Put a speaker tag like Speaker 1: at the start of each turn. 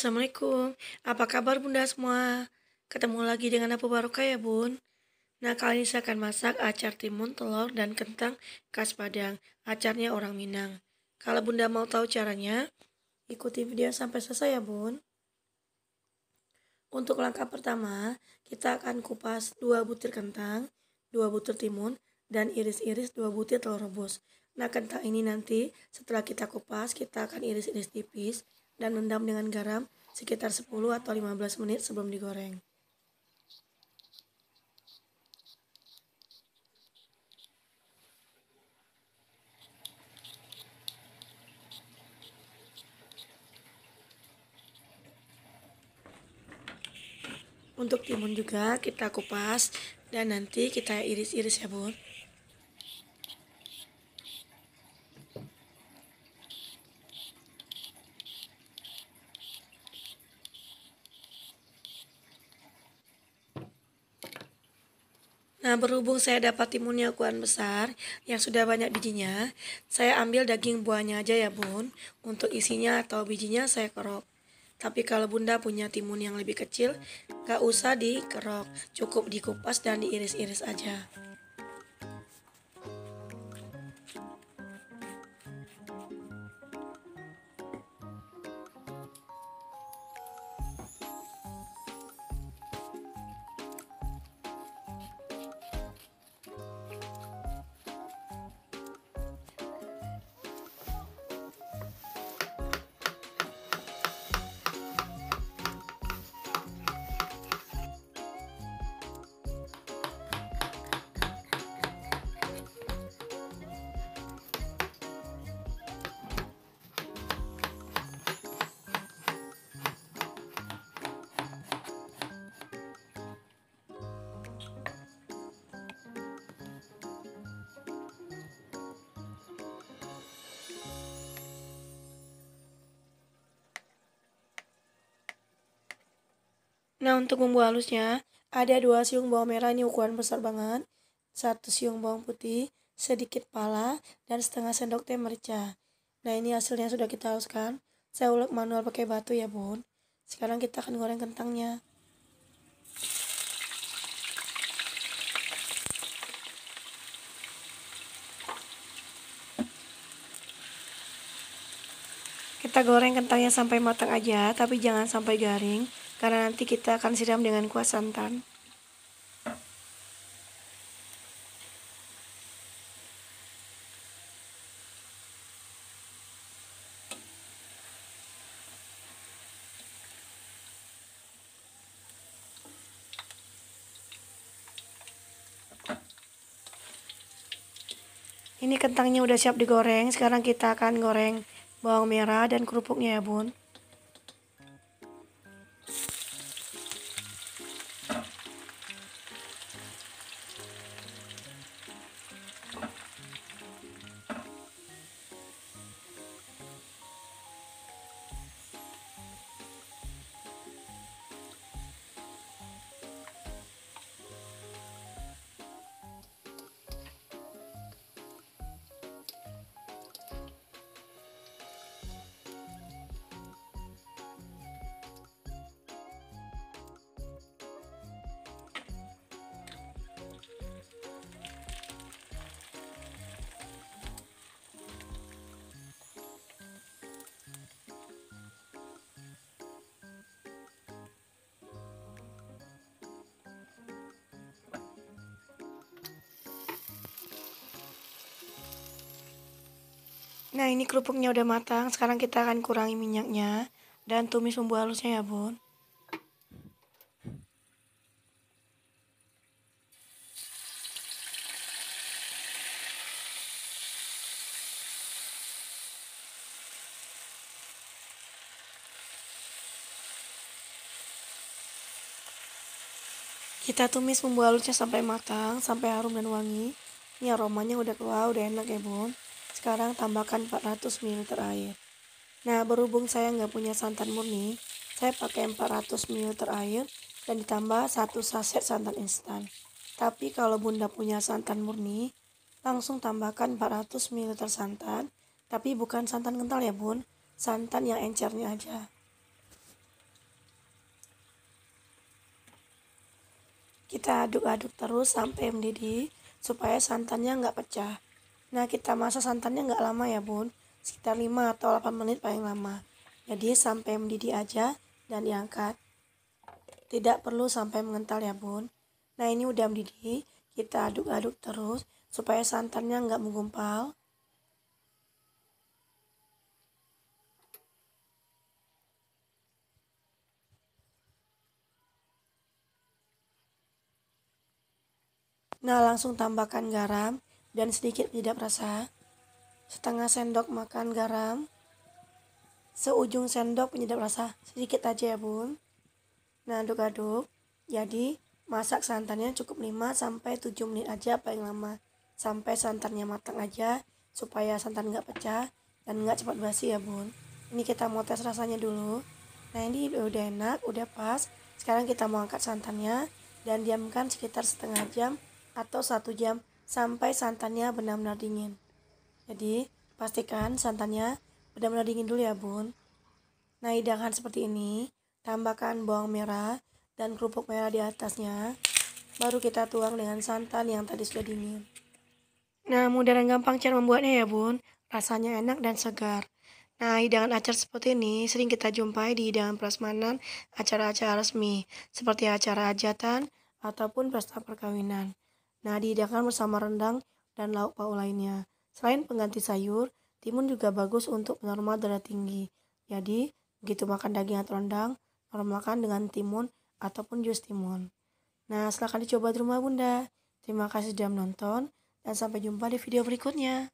Speaker 1: Assalamualaikum. Apa kabar Bunda semua? Ketemu lagi dengan aku Barokah ya Bun. Nah kali ini saya akan masak acar timun, telur, dan kentang khas Padang. Acarnya orang Minang. Kalau Bunda mau tahu caranya, ikuti video sampai selesai ya Bun. Untuk langkah pertama, kita akan kupas 2 butir kentang, 2 butir timun, dan iris-iris 2 butir telur rebus. Nah kentang ini nanti setelah kita kupas, kita akan iris-iris tipis dan rendam dengan garam sekitar 10 atau 15 menit sebelum digoreng. Untuk timun juga kita kupas dan nanti kita iris-iris ya Bun. Nah, berhubung saya dapat timunnya ukuran besar yang sudah banyak bijinya, saya ambil daging buahnya aja ya Bun. Untuk isinya atau bijinya saya kerok. Tapi kalau Bunda punya timun yang lebih kecil, gak usah dikerok, cukup dikupas dan diiris-iris aja. Nah, untuk bumbu halusnya, ada 2 siung bawang merah, ini ukuran besar banget, 1 siung bawang putih, sedikit pala, dan setengah sendok teh merica. Nah, ini hasilnya sudah kita haluskan. Saya ulek manual pakai batu ya Bun. Sekarang kita akan goreng kentangnya. Kita goreng kentangnya sampai matang aja, tapi jangan sampai garing, karena nanti kita akan siram dengan kuah santan. Ini kentangnya udah siap digoreng, sekarang kita akan goreng bawang merah dan kerupuknya ya Bun. Nah, ini kerupuknya udah matang, sekarang kita akan kurangi minyaknya dan tumis bumbu halusnya ya Bun. Kita tumis bumbu halusnya sampai matang, sampai harum dan wangi. Ini aromanya udah keluar, udah enak ya Bun. Sekarang tambahkan 400 ml air. Nah, berhubung saya nggak punya santan murni, saya pakai 400 ml air dan ditambah 1 saset santan instan. Tapi kalau Bunda punya santan murni, langsung tambahkan 400 ml santan, tapi bukan santan kental ya Bun, santan yang encernya aja. Kita aduk-aduk terus sampai mendidih supaya santannya nggak pecah. Nah, kita masak santannya nggak lama ya bun, sekitar 5 atau 8 menit paling lama. Jadi sampai mendidih aja dan diangkat. Tidak perlu sampai mengental ya bun. Nah, ini udah mendidih, kita aduk-aduk terus supaya santannya nggak menggumpal. Nah, langsung tambahkan garam dan sedikit penyedap rasa. Setengah sendok makan garam, seujung sendok penyedap rasa, sedikit aja ya bun. Nah, aduk-aduk. Jadi, masak santannya cukup 5 sampai 7 menit aja paling lama. Sampai santannya matang aja supaya santan nggak pecah dan nggak cepat basi ya bun. Ini kita mau tes rasanya dulu. Nah, ini udah enak, udah pas. Sekarang kita mau angkat santannya dan diamkan sekitar setengah jam atau 1 jam sampai santannya benar-benar dingin. Jadi, pastikan santannya benar-benar dingin dulu ya bun. Nah, hidangan seperti ini, tambahkan bawang merah dan kerupuk merah di atasnya. Baru kita tuang dengan santan yang tadi sudah dingin. Nah, mudah dan gampang cara membuatnya ya bun. Rasanya enak dan segar. Nah, hidangan acar seperti ini sering kita jumpai di hidangan prasmanan, acara-acara resmi, seperti acara hajatan ataupun pesta perkawinan. Nah, dihidangkan bersama rendang dan lauk pauk lainnya. Selain pengganti sayur, timun juga bagus untuk penormal darah tinggi. Jadi, begitu makan daging atau rendang, normalkan dengan timun ataupun jus timun. Nah, silahkan dicoba di rumah Bunda. Terima kasih sudah menonton, dan sampai jumpa di video berikutnya.